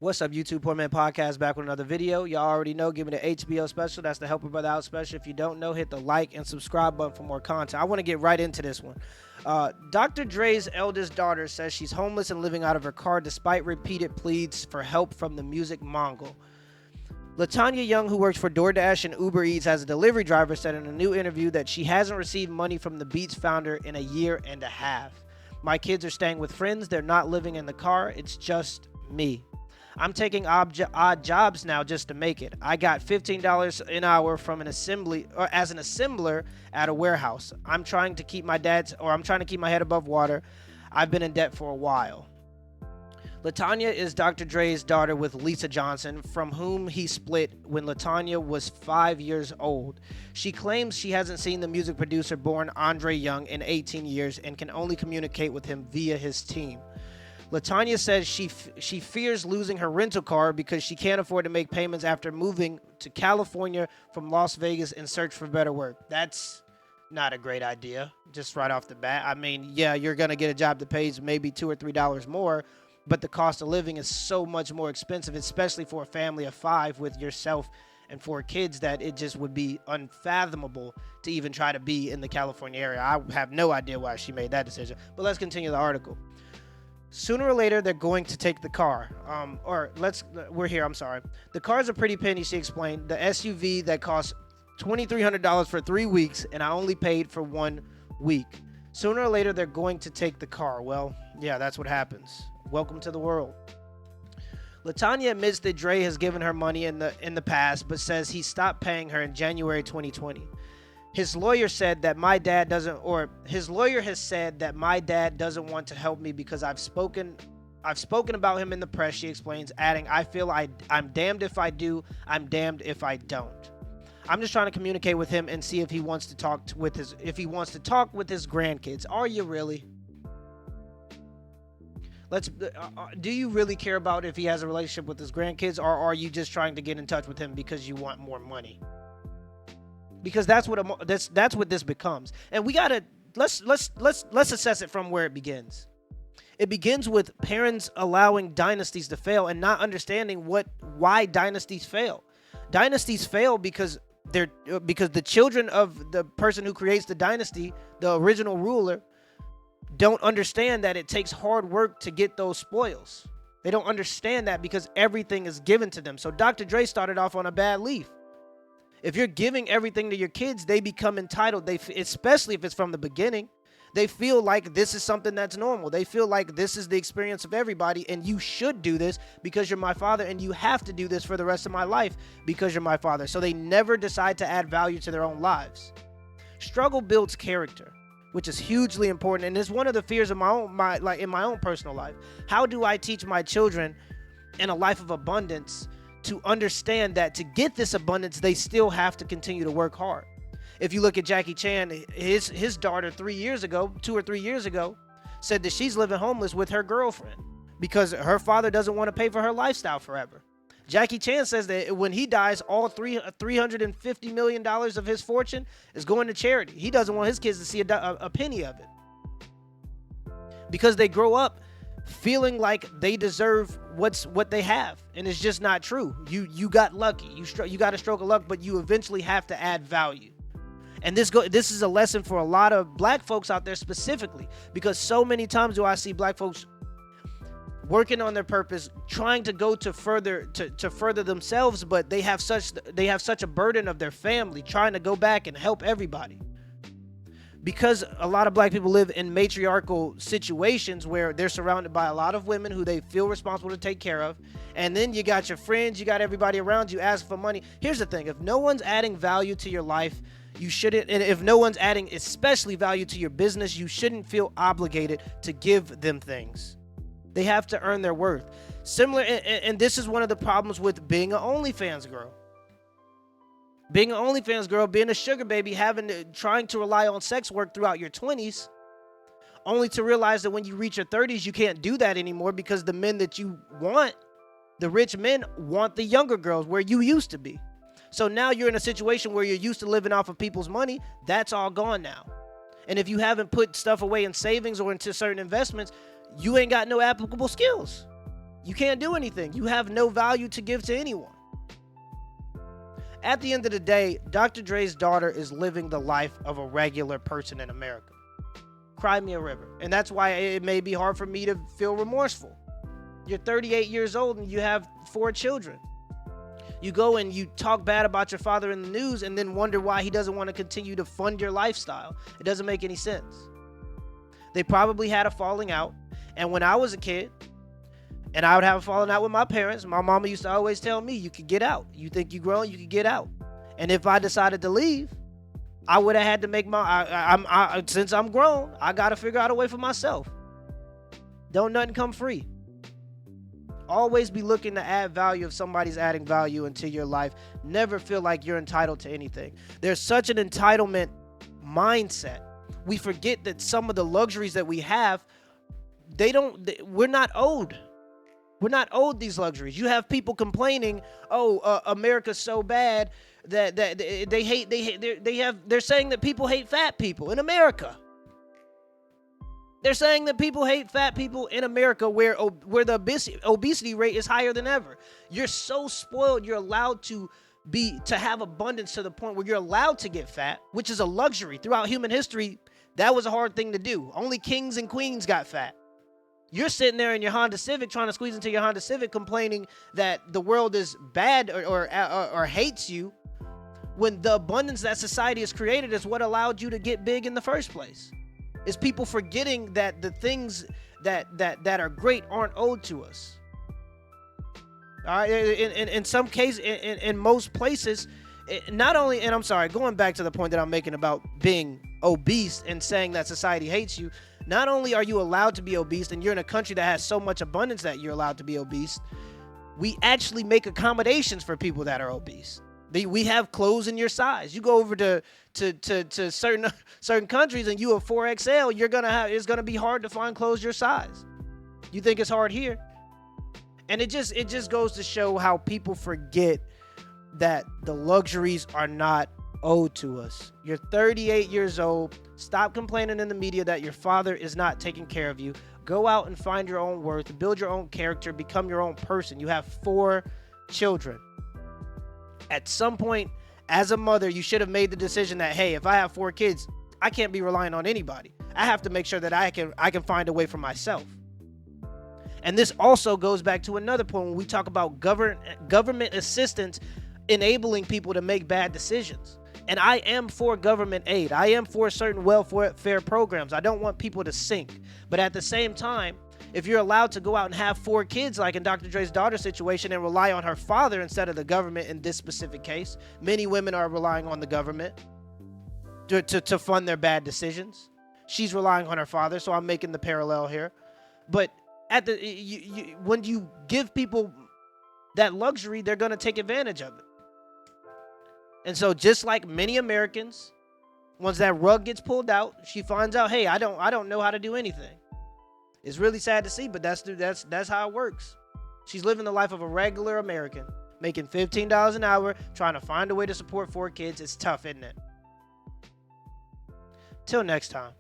What's up, YouTube? Poor Man Podcast back with another video. Y'all already know, give me the HBO special. That's the Help a Brother Out special. If you don't know, hit the like and subscribe button for more content. I want to get right into this one. Dr. Dre's eldest daughter says she's homeless and living out of her car despite repeated pleas for help from the music Mongol. Latanya Young, who works for DoorDash and Uber Eats as a delivery driver, said in a new interview that she hasn't received money from the Beats founder in a year and a half. My kids are staying with friends. They're not living in the car. It's just me. I'm taking odd jobs now just to make it. I got $15 an hour from as an assembler at a warehouse. I'm trying to keep my head above water. I've been in debt for a while. Latanya is Dr. Dre's daughter with Lisa Johnson, from whom he split when Latanya was 5 years old. She claims she hasn't seen the music producer born Andre Young in 18 years and can only communicate with him via his team. Latanya says she fears losing her rental car because she can't afford to make payments after moving to California from Las Vegas in search for better work. That's not a great idea, just right off the bat. I mean, yeah, you're going to get a job that pays maybe $2 or $3 more, but the cost of living is so much more expensive, especially for a family of 5 with yourself and 4 kids, that it just would be unfathomable to even try to be in the California area. I have no idea why she made that decision, but let's continue the article. Sooner or later, they're going to take the car. The car's a pretty penny, she explained. The SUV that cost $2,300 for 3 weeks, and I only paid for 1 week. Sooner or later, they're going to take the car. Well, yeah, that's what happens. Welcome to the world. Latanya admits that Dre has given her money in the past, but says he stopped paying her in January 2020. His lawyer has said that my dad doesn't want to help me because I've spoken about him in the press, she explains, adding, I feel I'm damned if I do, I'm damned if I don't. I'm just trying to communicate with him and see if he wants to talk with his grandkids. Are you really? Do you really care about if he has a relationship with his grandkids, or are you just trying to get in touch with him because you want more money? Because that's what this becomes, and we gotta let's assess it from where it begins. It begins with parents allowing dynasties to fail and not understanding why dynasties fail. Dynasties fail because the children of the person who creates the dynasty, the original ruler, don't understand that it takes hard work to get those spoils. They don't understand that because everything is given to them. So Dr. Dre started off on a bad leaf. If you're giving everything to your kids, they become entitled. Especially if it's from the beginning, they feel like this is something that's normal. They feel like this is the experience of everybody, and you should do this because you're my father, and you have to do this for the rest of my life because you're my father. So they never decide to add value to their own lives. Struggle builds character, which is hugely important, and it's one of the fears of in my own personal life. How do I teach my children in a life of abundance to understand that to get this abundance, they still have to continue to work hard? If you look at Jackie Chan, his daughter 2 or 3 years ago, said that she's living homeless with her girlfriend because her father doesn't want to pay for her lifestyle forever. Jackie Chan says that when he dies, all $350 million of his fortune is going to charity. He doesn't want his kids to see a penny of it, because they grow up feeling like they deserve what they have, and it's just not true. You got lucky. You got a stroke of luck, but you eventually have to add value. And this is a lesson for a lot of black folks out there specifically, because so many times do I see black folks working on their purpose, trying to go to further themselves, but they have such a burden of their family, trying to go back and help everybody. Because a lot of black people live in matriarchal situations where they're surrounded by a lot of women who they feel responsible to take care of. And then you got your friends, you got everybody around you asking for money. Here's the thing. If no one's adding value to your life, you shouldn't. And if no one's adding especially value to your business, you shouldn't feel obligated to give them things. They have to earn their worth. And this is one of the problems with being an OnlyFans girl. Being an OnlyFans girl, being a sugar baby, trying to rely on sex work throughout your 20s, only to realize that when you reach your 30s, you can't do that anymore because the men that you want, the rich men, want the younger girls where you used to be. So now you're in a situation where you're used to living off of people's money. That's all gone now. And if you haven't put stuff away in savings or into certain investments, you ain't got no applicable skills. You can't do anything. You have no value to give to anyone. At the end of the day, Dr. Dre's daughter is living the life of a regular person in America. Cry me a river. And that's why it may be hard for me to feel remorseful. You're 38 years old and you have 4 children. You go and you talk bad about your father in the news and then wonder why he doesn't want to continue to fund your lifestyle. It doesn't make any sense. They probably had a falling out. And when I was a kid, and I would have a falling out with my parents, my mama used to always tell me, you could get out. You think you grown, you could get out. And if I decided to leave, I would have had to make since I'm grown, I got to figure out a way for myself. Don't nothing come free. Always be looking to add value if somebody's adding value into your life. Never feel like you're entitled to anything. There's such an entitlement mindset. We forget that some of the luxuries that we have, we're not owed. We're not owed these luxuries. You have people complaining, America's so bad that they're saying that people hate fat people in America. They're saying that people hate fat people in America where the obesity rate is higher than ever. You're so spoiled, you're allowed to have abundance to the point where you're allowed to get fat, which is a luxury. Throughout human history, that was a hard thing to do. Only kings and queens got fat. You're sitting there in your Honda Civic trying to squeeze into your Honda Civic complaining that the world is bad or hates you, when the abundance that society has created is what allowed you to get big in the first place. Is people forgetting that the things that are great aren't owed to us. All right, in some cases, in most places, not only, and I'm sorry, going back to the point that I'm making about being obese and saying that society hates you, not only are you allowed to be obese and you're in a country that has so much abundance that you're allowed to be obese, we actually make accommodations for people that are obese. We have clothes in your size. You go over to certain countries and you are 4XL, it's gonna be hard to find clothes your size. You think it's hard here? And it just goes to show how people forget that the luxuries are not owed to us. You're 38 years old. Stop complaining in the media that your father is not taking care of you. Go out and find your own worth, build your own character, become your own person. You have 4 children. At some point, as a mother, you should have made the decision that, hey, if I have 4 kids, I can't be relying on anybody. I have to make sure that I can find a way for myself. And this also goes back to another point when we talk about government assistance enabling people to make bad decisions. And I am for government aid. I am for certain welfare programs. I don't want people to sink. But at the same time, if you're allowed to go out and have 4 kids, like in Dr. Dre's daughter's situation, and rely on her father instead of the government in this specific case, many women are relying on the government to fund their bad decisions. She's relying on her father, so I'm making the parallel here. But when you give people that luxury, they're going to take advantage of it. And so just like many Americans, once that rug gets pulled out, she finds out, hey, I don't know how to do anything. It's really sad to see, but that's how it works. She's living the life of a regular American, making $15 an hour, trying to find a way to support 4 kids. It's tough, isn't it? Till next time.